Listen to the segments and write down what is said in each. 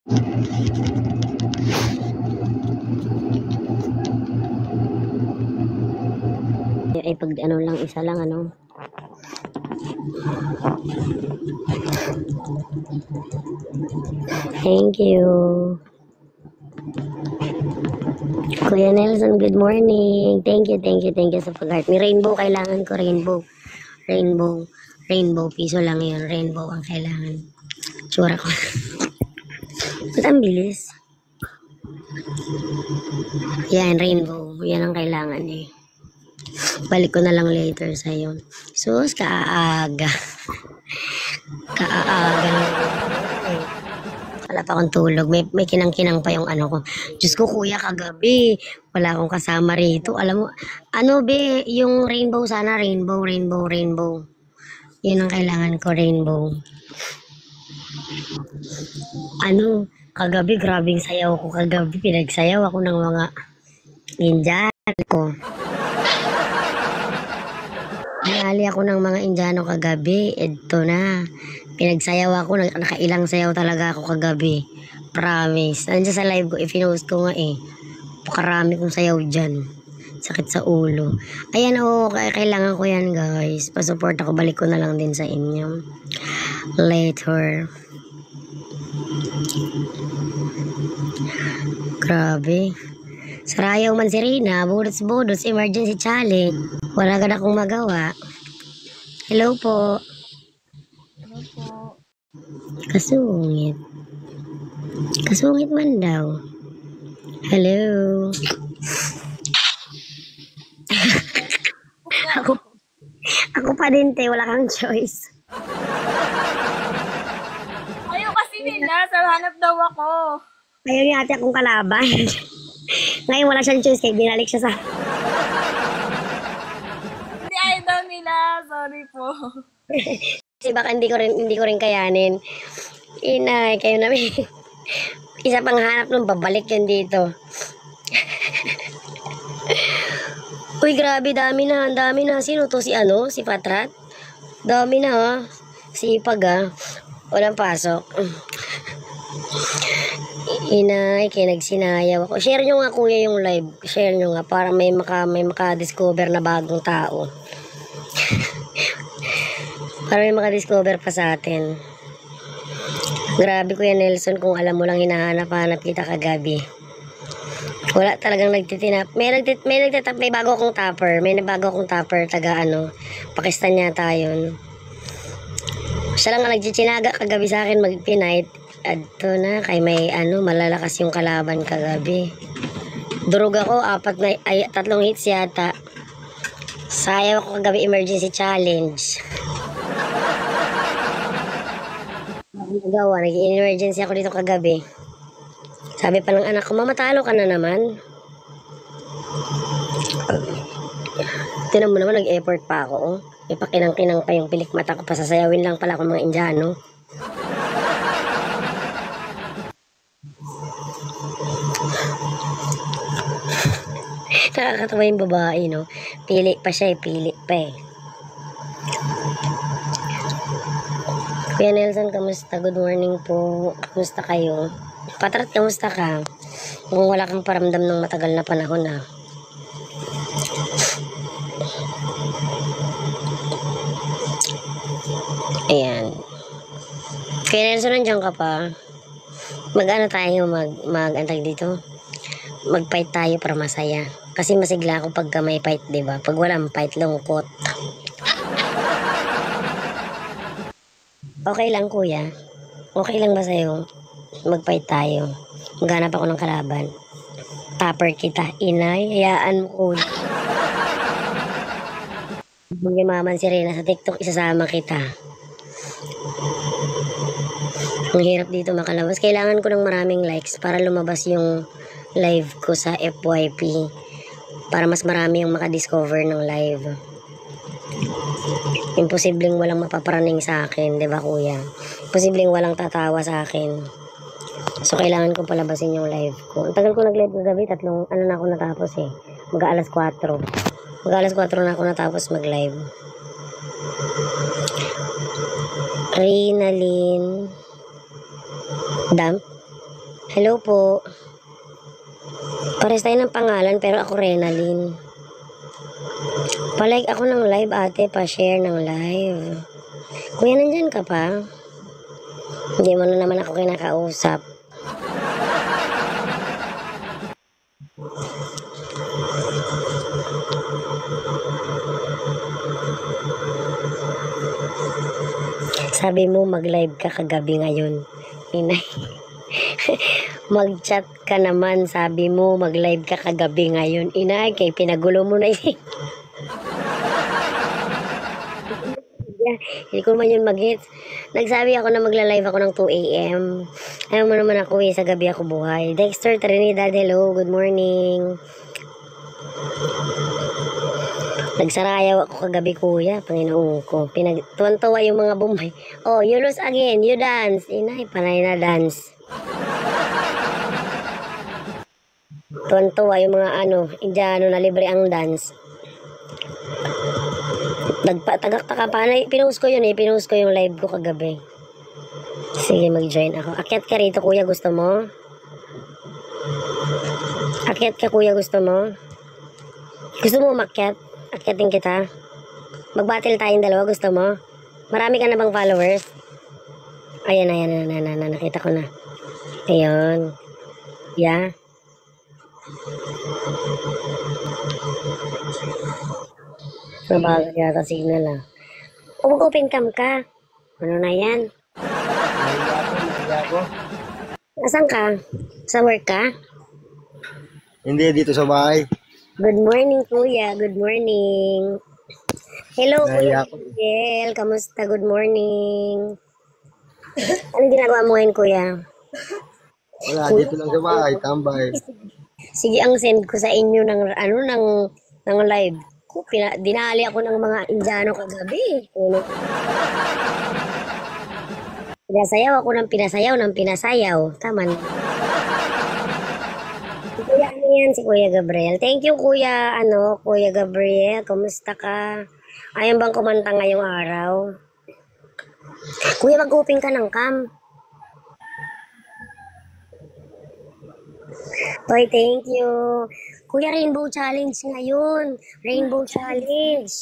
Ay pag ano lang, isa lang ano. Thank you. Kuya Nelson, good morning. Thank you sa pag-heart. May rainbow, kailangan ko rainbow. Rainbow, piso lang yun. Rainbow ang kailangan. Tsura ko. Ba't ang bilis? Yan, rainbow. Yan ang kailangan eh. Balik ko na lang later sa'yo. Sus, kaaga. Kaaga. Wala pa akong tulog. May kinang-kinang pa yung ano ko. Diyos ko, kuya, kagabi. Wala akong kasama rito. Alam mo, ano be, yung rainbow sana, rainbow. Yun ang kailangan ko, rainbow. Ano, kagabi, grabing sayaw ko kagabi. Pinagsayaw ako ng mga Indiano ko. Nali ako ng mga Indiano kagabi. Ito na. Pinagsayaw ako. Nakailang sayaw talaga ako kagabi. Promise. Nandiyan sa live ko. I-finost ko nga eh. Pakarami kong sayaw dyan. Sakit sa ulo. Ayan o. Kailangan ko yan guys. Pasupport ako. Balik ko na lang din sa inyo. Later. Grabe. Sarayaw man si Rina. Budots. Emergency challenge. Wala ka na akong magawa. Hello po. Hello po. Kasungit. Kasungit man daw. Hello. ako pa din te, wala kang choice. Ayaw kasi nila, hanap daw ako. Ayaw niya ate akong kalaban. Ngayon wala siyang choice kaya binalik siya sa... Hindi ayaw daw nila, sorry po. Kasi baka hindi ko rin kayanin. Inay, kayo namin. Isa pang hanap nung babalik yun dito. Uy, grabe, dami na. Sino to? Si Patrat? Dami na, ha? Si Ipag, ha? Walang pasok. Inay, kaya nagsinayaw ako. Share nyo nga, kuya, yung live. Share nyo nga, para may maka-discover na bagong tao. Para may maka-discover pa sa atin. Grabe, Kuya Nelson, kung alam mo lang hinahanap-hanap kita kagabi. Wala talagang nagtitinap. May bago akong topper. Taga Pakistan yata yun. Siya lang ang nagchichinaga kagabi sa akin mag-pinite. Adto na, kay may malalakas yung kalaban kagabi. Durog ako, 3 hits yata. Sayaw ako kagabi, emergency challenge. Nagawa, nag-emergency ako dito kagabi. Sabi pa ng anak ko, mamatalo ka na naman. Tinan mo naman, nag-effort pa ako. Oh. May pakinang-kinang pa yung pilik mata ko. Pasasayawin lang pala ako mga Indiano. Nakakatawa yung babae, no? Pili pa siya, pili pa eh. Kuya Nelson, kamusta? Good morning po. Kamusta kayo? Patrat, kamusta ka? Kung wala kang paramdam ng matagal na panahon, ha? Ayan. Kuya Nelson, nandiyan ka pa? Mag-ano tayo? Mag-antay dito? Mag-fight tayo para masaya. Kasi masigla ako pagka may fight, diba? Pag walang fight, lungkot. Okay lang, kuya. Okay lang ba sa'yo? Mag-fight tayo. Maghanap ako ng kalaban. Topper kita. Inay, hayaan mo ko. Magimaman si Rina sa TikTok, isasama kita. Ang hirap dito makalabas. Kailangan ko ng maraming likes para lumabas yung live ko sa FYP. Para mas marami yung makadiscover ng live. Imposibleng walang mapaparaning sa akin, 'di ba kuya? Imposibleng walang tatawa sa akin. So kailangan ko palabasin yung live ko. Ang tagal ko nag-live kagabi, 3 na ako natapos eh. Mag-aalas 4. Mag-aalas 4 na ako natapos mag-live. Rinalyn Damp. Hello po. Pares tayo ng pangalan pero ako Renalyn. Palike ako ng live ate, pa-share ng live. Kuya, nandyan ka pa? Hindi mo na naman ako kinakausap. Sabi mo mag-live ka kagabi ngayon. Inay. Mag-chat ka naman. Sabi mo mag-live ka kagabi ngayon. Inay, kay pinagulo mo na eh. Hindi ko man yun mag-hits. Nagsabi ako na magla-live ako ng 2 a.m. Ayaw mo naman ako sa gabi ako buhay. Dexter Trinidad, hello, good morning. Nagsarayaw ako kagabi kuya, Panginoon ko. Tuwan-tuwa yung mga bumbay. Oh, you lose again, you dance. Inay, panay na dance. Tuwan-tuwa yung mga Indiano na libre ang dance. Nagpatagak-taka pa. Pinost ko yun eh. Pinost ko yung live ko kagabi. Sige, mag-join ako. Akyat ka rito, kuya. Gusto mo? Akyat ka, kuya. Gusto mo? Gusto mo umakyat? Akyatin kita? Mag-battle tayong dalawa. Gusto mo? Marami ka na bang followers? Ayan. Nakita ko na. Ayun. Yeah. Nabagal yata signal ah. O mag-open cam ka. Ano na yan? Nasaan ka? Sa work ka? Hindi, dito sa bahay. Good morning, kuya. Good morning. Hello, kuya Naiya ako. Miguel. Kamusta? Good morning. Anong ginagawa mo ngayon, kuya? Wala, dito lang sa bahay, tambay. Sige, ang send ko sa inyo ng live. Dinali ako ng mga Indiano kagabi. Pinasayaw ako ng pinasayaw. Tama na. Si Kuya ano yan? Si Kuya Gabriel. Thank you, Kuya Gabriel. Kumusta ka? Ayaw bang kumanta ngayong araw? Kuya, mag-open ka ng cam. Oy, thank you. Kuya, Rainbow Challenge ngayon. Rainbow Challenge.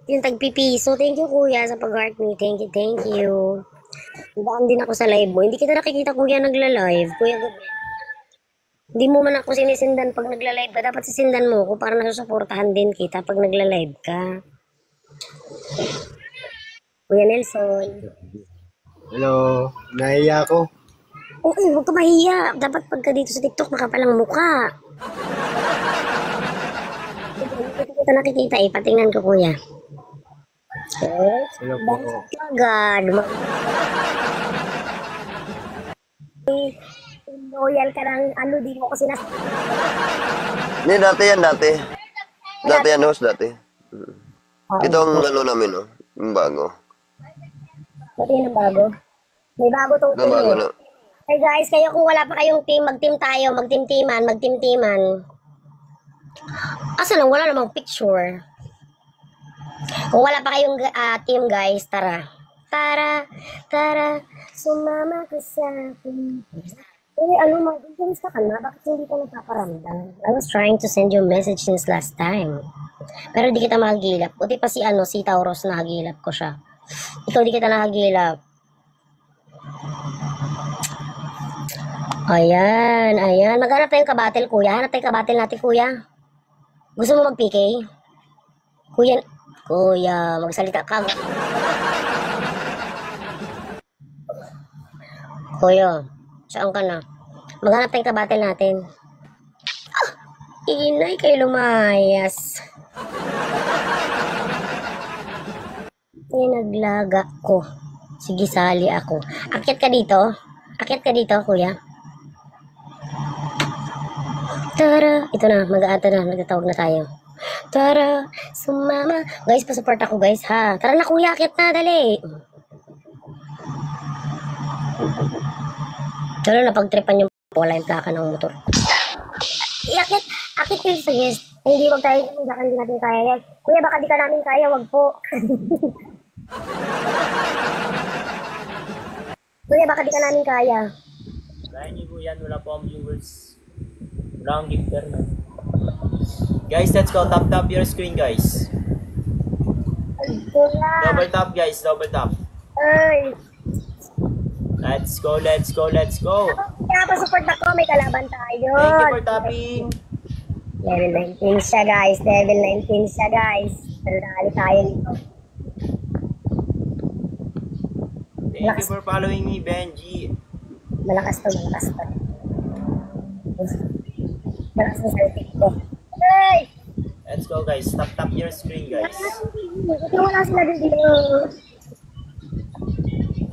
Yung tagpipiso. Thank you, kuya, sa pag-heart me. Thank you. Ibaan din ako sa live mo. Hindi kita nakikita, kuya, nagla-live. Kuya Gabriel. Hindi mo man ako sinisindan pag nagla-live ka. Dapat sisindan mo ko para nasusuportahan din kita pag nagla-live ka. Kuya Nelson. Hello, naiya ako. Okay, huwag ka mahiya. Dapat pagka dito sa TikTok, makapalang mukha. Hindi kita nakikita eh. Patingnan ko, kuya. Hello po. God. Loyal ka ng di mo ko sinas... Hindi, dati yan. Dati yan, host, dati. Ito ang namin, oh. Yung bago. Ba't yun ang bago? May bago tong Ito ang bago team. na. Hey guys, kayo kung wala pa kayong team, mag-team tayo. Mag-team-teaman. Asa lang, wala namang picture. Kung wala pa kayong team guys, tara. Tara, sumama ka sa akin. Mag-insta ka na? Bakit hindi ka nagpaparamdam? I was trying to send you a message since last time. Pero di kita makagilap. Buti pa si Tauros nakagilap ko siya. Ikaw di kita nakagilap. Ayan. Maghanap tayong kabatel, kuya. Hanap tayong kabatel natin, kuya. Gusto mo mag-PK? Kuya, magsalita ka. Kuya, saan ka na? Maghanap tayong kabatel natin. Inay kay lumayas. Naglaga ko. Sige, sali ako. Akyat ka dito, kuya. Tara, ito na, nagtatawag na tayo. Tara, sumama. Guys, pasupport ako guys ha. Tara na kuya, akyat na, dali. Lalo na pagtripan yung wala yung plaka ng motor. Akit kayo sa guest. Hindi, wag tayo, hindi natin kaya yan. Kuya, baka di ka namin kaya, wag po. Kuya, baka di ka namin kaya. Kaya niyo po yan, wala po ang viewers. Wala ang gifter na. Guys, let's go. Tap your screen, guys. Double tap, guys. Double tap. Ay. Let's go, let's go, let's go. Kaya pa support ako, may kalaban tayo. Thank you for tapping. Level 19 siya guys, level 19 siya guys. Nalali tayo nito. Thank you for following me, Benji. Malakas to, malakas to. Malakas to sa TikTok. Ay! Let's go, guys. Tap your screen, guys. Wala sila dito.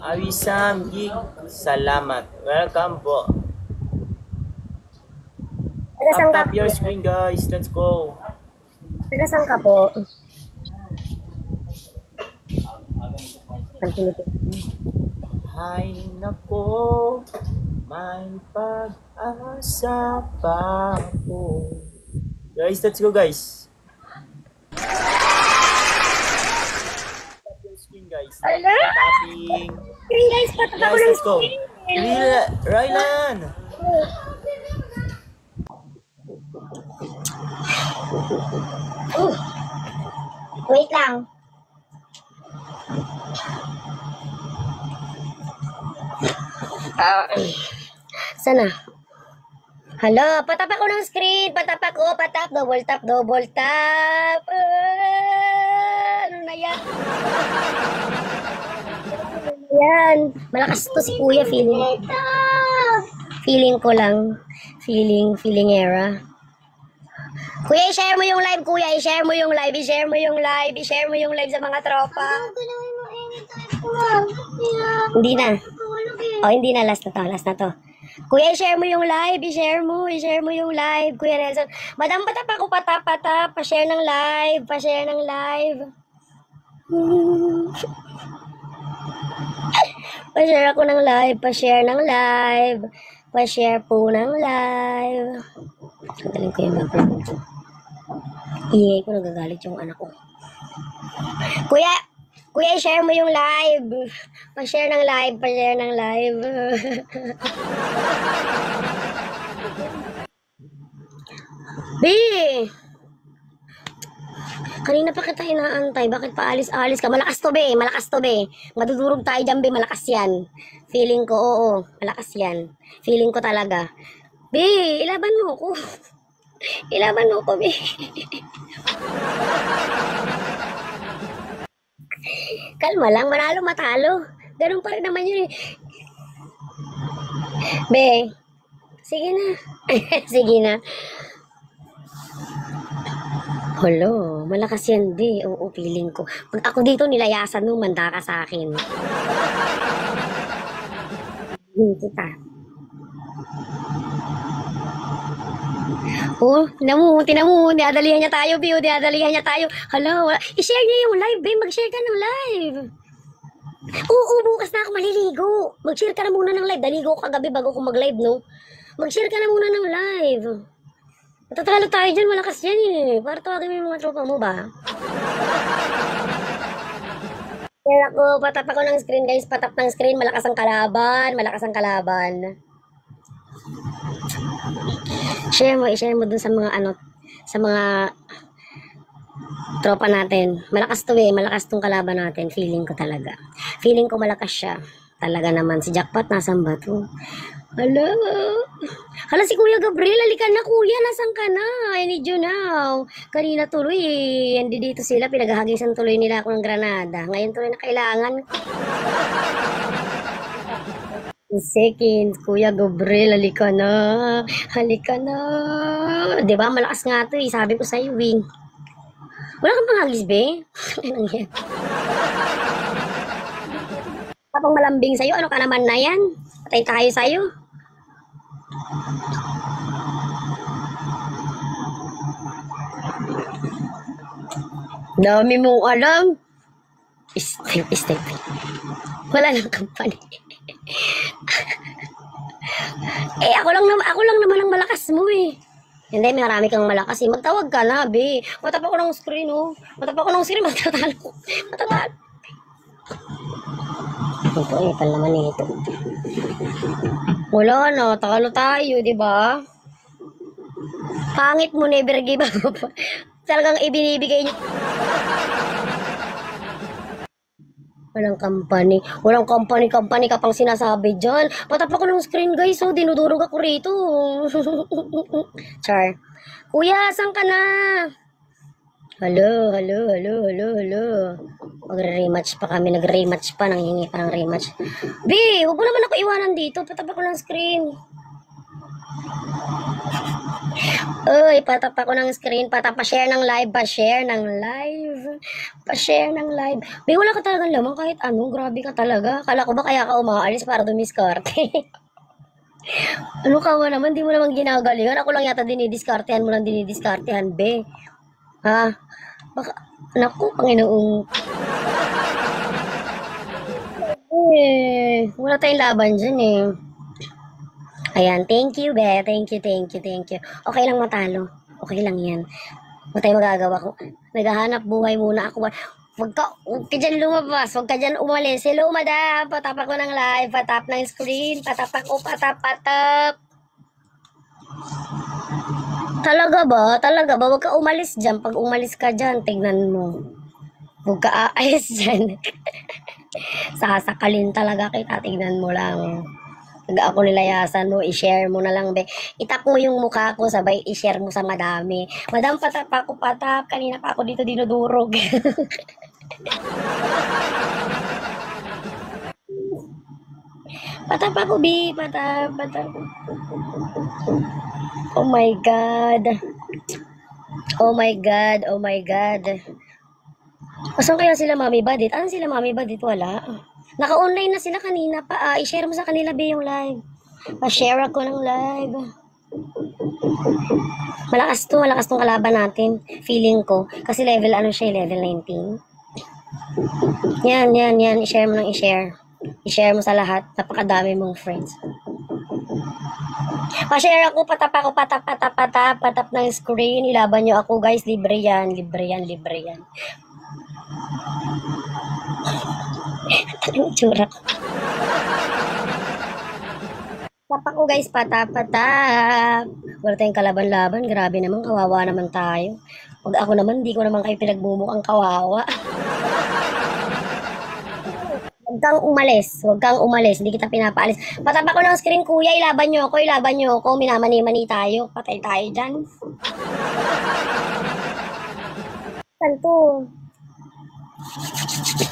Awisam Gig, salamat. Welcome po. Tagasang ka Tap your screen, guys. Let's go. Tagasang ka po. Hay nako, may pag-asa pa po. Guys, let's go, guys. Tap your screen, guys. Ala? Tapping. Screen guys, patata ko Guys, ng let's go. screen. Rylan. Wait lang. Sana? Hala, patap ako ng screen. Patap ako, patap. Double tap, double tap. Ano na yan? Yan. Malakas to si Kuya, feeling. Feeling ko lang. Feeling era. Kuya, i-share mo yung live, kuya. I-share mo yung live, i-share mo yung live, i-share mo yung live sa mga tropa. Hindi na. Oh, hindi na. Last na to, last na to. Kuya, i-share mo yung live, i-share mo yung live. Kuya Nelson. Madam, patap ako, patap. Pa-share ng live, pa-share ng live. Pa-share ako ng live, pa-share ng live. Pa-share po ng live. Sandalin ko yung background ko. Ingay ko, nagagalit yung anak ko. Kuya, i-share mo yung live. Pa-share ng live, pa-share ng live. B! Kanina pa kita inaantay. Bakit pa alis-alis ka? Malakas to, be. Malakas to, be. Madudurog tayo dyan, be. Malakas yan. Feeling ko, oo. Malakas yan. Feeling ko talaga. Be, ilaban mo ko. Ilaban mo ko, be. Kalma lang. Manalo, matalo. Ganun pa rin naman yun, eh. Be, sige na. Sige na. Hello, malakas yan, be. Oo, feeling ko. Pag ako dito, nilayasan mo, manda ka sa akin. Kita. Oh, tinan mo, dinadalihan niya tayo, be. Dinadalihan niya tayo. Hala, wala. I-share niya yung live, be. Mag-share ka ng live. Oo, bukas na ako maliligo. Mag-share ka na muna ng live. Daligo ko kagabi bago ko mag-live, no? Mag-share ka na muna ng live. Matatalo tayo dyan, malakas yan eh. Para tawagin mo yung mga tropa mo ba? Kaya ako, patap ako ng screen guys, patap ng screen, malakas ang kalaban, malakas ang kalaban. I-share mo dun sa mga sa mga tropa natin. Malakas to eh, malakas tong kalaban natin, feeling ko talaga. Feeling ko malakas siya. Talaga naman, si Jackpot nasan ba to? Hala si Kuya Gabriel, halika na kuya, nasan ka na? I need you now. Kanina tuloy eh, hindi dito sila, pinaghahagisan tuloy nila ako ng Granada. Ngayon tuloy na kailangan. Seconds, Kuya Gabriel, halika na. Halika na. Diba, malakas nga to eh, sabi ko sa'yo eh. Wala kang panghagis, be? Ano yan? Kapang malambing sa'yo, ano ka naman na yan? Patay tayo sa'yo. Dami mong alam. Step. Wala nang company. Ako lang naman ang malakas mo eh. Hindi, may marami kang malakas eh. Magtawag ka na, be. Matap ako ng screen, oh. Matatalo ko. Matatalo. Ito, pala naman ito. Wala na, takalo tayo, di ba? Pangit mo, never give up. Talagang ibinibigay niyo. Walang company. Walang company ka pang sinasabi dyan. Patap ako ng screen, guys. So, dinudurog ako rito. Char. Kuya, saan ka na? Hello. Magre-rematch pa kami. Nag-rematch pa. Nanghingi pa ng rematch. B, huwag mo naman ako iwanan dito. Patap ako ng screen. Uy, patap ako ng screen. Pa-share ng live. Pa-share ng live. Be, wala ka talagang lamang kahit ano. Grabe ka talaga. Kala ko ba kaya ka umaalis para dumiskarte? Ano ka ba naman? Di mo naman ginagalingan. Ako lang yata dinidiskartehan mo lang dinidiskartehan, be. Ha? Baka, naku, Panginoong. Wala tayong laban dyan eh. Ayan, thank you, be. Thank you. Okay lang matalo. Okay lang yan. Wala tayong magagawa ko. Naghahanap buhay muna ako. Huwag ka dyan lumabas. Huwag ka dyan umalis. Hello, madam. Patap ako ng live. Patap ng screen. Patap. Talaga ba? Huwag ka umalis dyan. Pag umalis ka dyan, tignan mo. Huwag ka aayos dyan. Sasakalin talaga kita. Tignan mo lang. Pag ako nilayasan mo, i-share mo na lang, be. Itap mo yung mukha ko, sabay i-share mo sa madami. Madam, patap. Kanina pa ako dito dinudurog. Patap ako, be. Patap. Oh my God. Asan kaya sila Mami Badit? Ano sila Mami Badit? Wala. Naka-online na sila kanina pa. I-share mo sa kanila, be, yung live. Pa-share ako ng live. Malakas tong kalaban natin. Feeling ko. Kasi level 19. Yan. I-share mo ng i-share. I-share mo sa lahat. Napakadami mong friends. Pa-share ako, patap ng screen. Ilaban nyo ako, guys. Libre yan. Anong tsura ko? Patap ko, guys. Patap. Wala tayong kalaban-laban. Grabe naman, kawawa naman tayo. Pag ako naman, di ko naman kayo pinagbumukhang kawawa. Huwag kang umalis. Hindi kita pinapaalis. Patap ako ng screen, kuya. Ilaban nyo ako. Minamani-mani tayo. Patay tayo dyan. Saan to?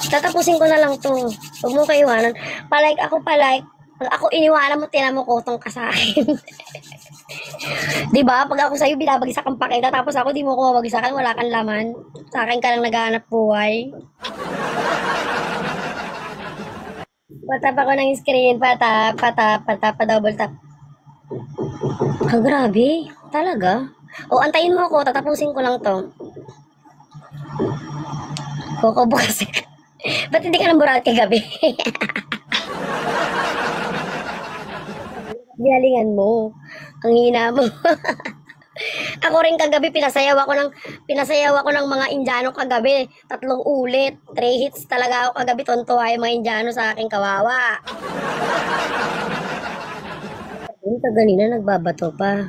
Tatapusin ko na lang to. Huwag mo kayo iwanan. Palike. Pag ako iniwanan mo, tinan mo kotong ka sa akin. Diba? Pag ako sa'yo, binabagsak ang pakita. Tapos ako, di mo ko mabagsakan. Wala kang laman. Sa akin ka lang naghahanap buhay. Patap ako ng screen. Patap. Pa-double tap. Grabe. Talaga? O, antayin mo ako. Tatapusin ko lang to. Koko bukas. Ba't hindi ka nang burate gabi? Galingan mo. Ang hina mo. Ako rin kagabi, pinasayaw ako ng mga Indiano kagabi. 3 ulit. 3 hits talaga ako kagabi. Tontuwa yung mga Indiano sa aking kawawa. Yung kaganina nagbabato pa.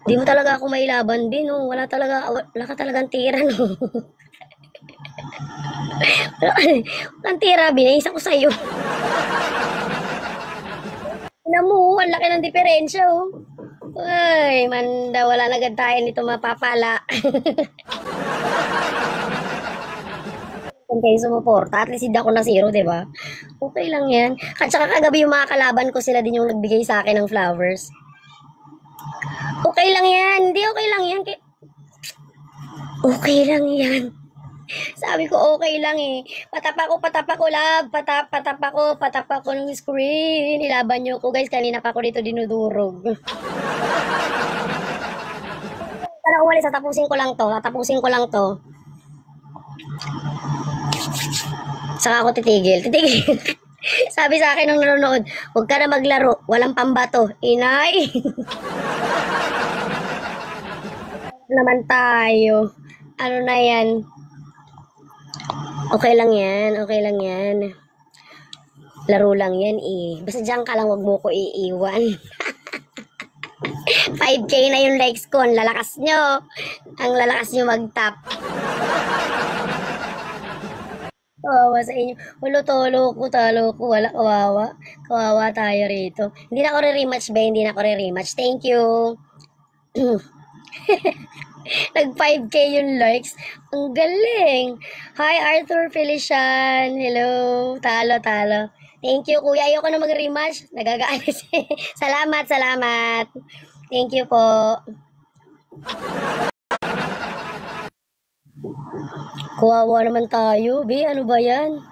Di mo talaga ako mailaban, Bin, no? Wala ka talagang tira, no? Walang tira, Bin. Isa ko sa'yo. Ina mo, ang laki ng diferensya, oh. Ay, manda, wala na agad tayo nito mapapala. Kung kayo sumuporta, at least hindi ako na 0, diba? Okay lang yan. At saka kagabi yung mga kalaban ko, sila din yung nagbigay sa akin ng flowers. Okay lang yan. Hindi, okay lang yan. Okay lang yan. Sabi ko, okay lang eh. Patap ako, love. Patap ako ng screen. Ilaban nyo ko, guys. Kanina pa ako dito dinudurog. Para umalis, tatapusin ko lang to. Saka ako titigil. Sabi sa akin ng nanonood, huwag ka na maglaro. Walang pambato. Inay. Naman tayo. Ano na yan? Okay lang yan. Laro lang yan eh. Basta dyan ka lang, wag mo ko iiwan. 5K na yung likes ko. Ang lalakas nyo. Ang lalakas nyo mag-tap. Kawawa sa inyo. Wala, talo ko. Wala, kawawa. Kawawa tayo rito. Hindi na ako re-rematch ba? Hindi na ako re-rematch. Thank you. Nag 5K yung likes. Ang galing. Hi, Arthur Felician. Hello. Talo. Thank you, kuya. Ayoko na mag-rematch. Nagagaalis. Salamat. Thank you po. Kawawa naman tayo, be. Ano ba yan?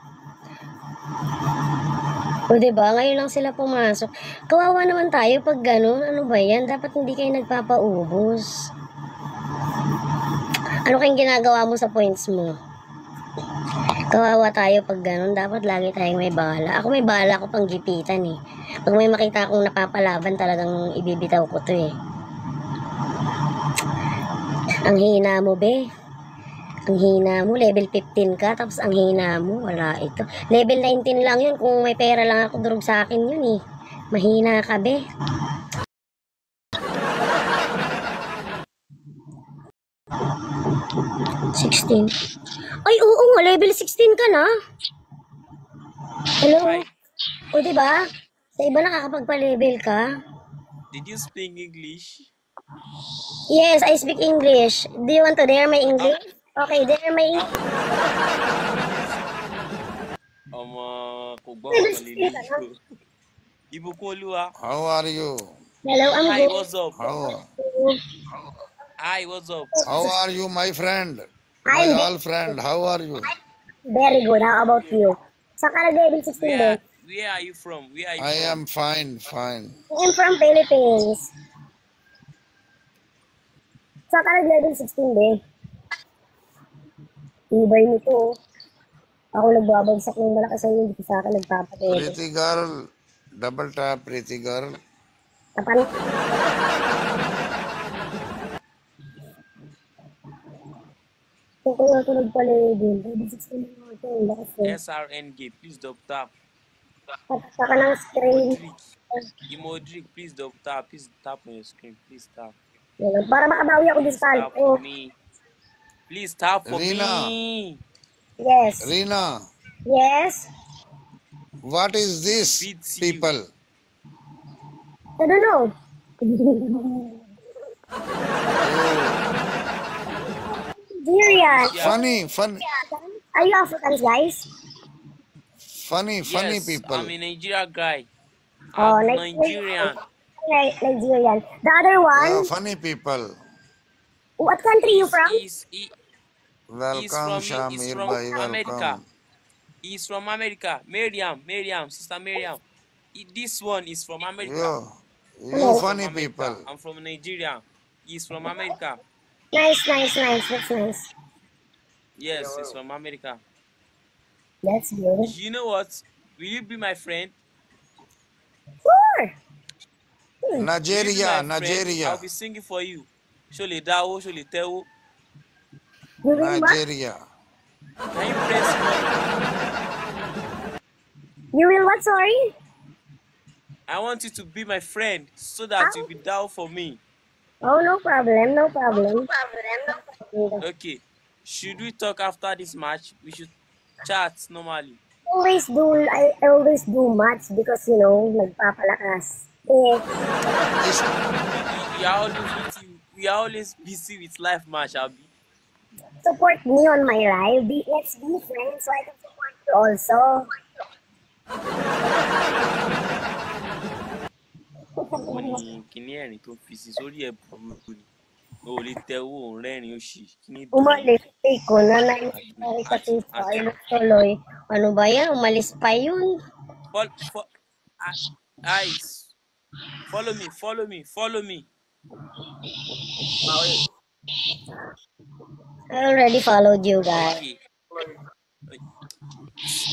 O, diba? Ngayon lang sila pumasok. Kawawa naman tayo pag gano'n. Ano ba yan? Dapat hindi kayo nagpapaubos. Ano kayong ginagawa mo sa points mo? Kawawa tayo pag gano'n. Dapat lagi tayong may bala. Ako may bala ako pang gipitan eh. Pag may makita akong napapalaban, talagang ibibitaw ko to eh. Ang hina mo, be. Ang hina mo, level 15 ka, tapos ang hina mo, wala ito. Level 19 lang yun, kung may pera lang ako, durog sa akin yun eh. Mahina ka, be. $16. Ay, oo nga, level 16 ka na. Hello? O, diba? Sa iba nakakapagpa-level ka. Did you speak English? Yes, I speak English. Do you want to dare my English? Okay, dare my English. Kung ba maliligo. Ibukun Olúwa. How are you? Hello, I'm Hi, good. what's up? Hi, what's up? How are you, my friend? I'm My all friend, how are you? very good. How about you? Saan ka nag-level 16 din? Where are you from? Where are you I from? am fine. I'm from Philippines. Saan ka nag-level 16 din? Ibay nito. Ako nagbabagsak ng malaki sa inyo. Hindi sa akin nagpapatete. Pretty girl, double tap, pretty girl. Tapan. Kung kaya ako nagpa-level, level 16 din ako. Ang lakas eh. SRNG, please double tap. Patak ka ng screen. Emodric, please double tap. Please tap on your screen. Please tap. Yan. Para makabawi ako Please discount. tap for me. Please tap for Rina. me. Yes. Rina, Yes. what is this, Beats you. people? I don't know. Syrian. Funny Are you Africans, guys? Yes, people. I'm a Nigerian guy. Oh, I'm Nigerian. Nigerian. Nigerian. The other Yeah, one, funny people. what country you from? Welcome, Shamir from bhai, America. welcome. He's from America. Miriam, Sister Miriam. This one is from America. You From funny America. people. I'm from Nigeria. He's from America. Nice. That's nice. Yes, he's from America. That's good. You know what? Will you be my friend? Sure. Will you be Nigeria, my friend? Nigeria, I'll be singing for you. Shole Dawo, Shole Tewo. You will what? Nigeria. Can you press one? You will what, sorry? I want you to be my friend so that you'll be down for me. Oh, no problem. Okay. Should we talk after this match? We should chat normally. I always do much because, you know, nagpapalakas. Eh, We are always busy with life match, Abi. support me on my live. Let's be friends so I can support you also. Wọ́n ní kíní ẹ̀rín tó fi sí sórí ẹ̀ burúkú ni. O ò lè tẹ owó òun rẹ́rìn òṣì. Kíní dùn. Umalis ko na kasi tuloy. Ano ba yan? Umalis pa yun. Eyes. Follow me. I already followed you guys. Okay.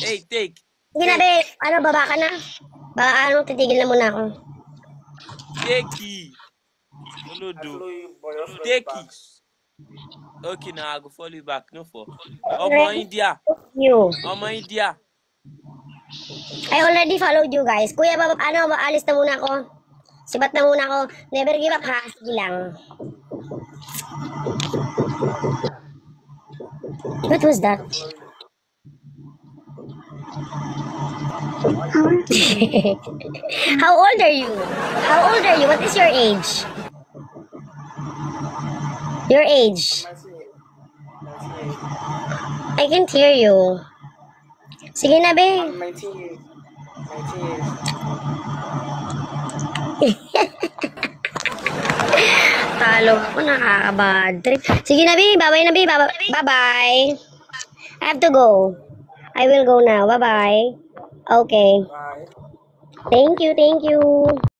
Hey, take. Sige na, be. Ano, baba ka na? Baka titigil na muna ako. Take. Follow do. Take. Okay, now I go follow you back. No for. Ọmọ India. You. Ọmọ India. I already followed you guys. Kuya, alis na muna ako. Sibat na muna ako. Never give up ha. Sige lang. What was that? How old are you? How old are you? What is your age? Your age? I can't hear you. Sige na, be. 19 years. 19 years. Talo ako, nakaka-bad trip. Sige na, be. Bye-bye na, be. Bye-bye. I have to go. I will go now. Bye-bye. Okay. Bye. Thank you, thank you.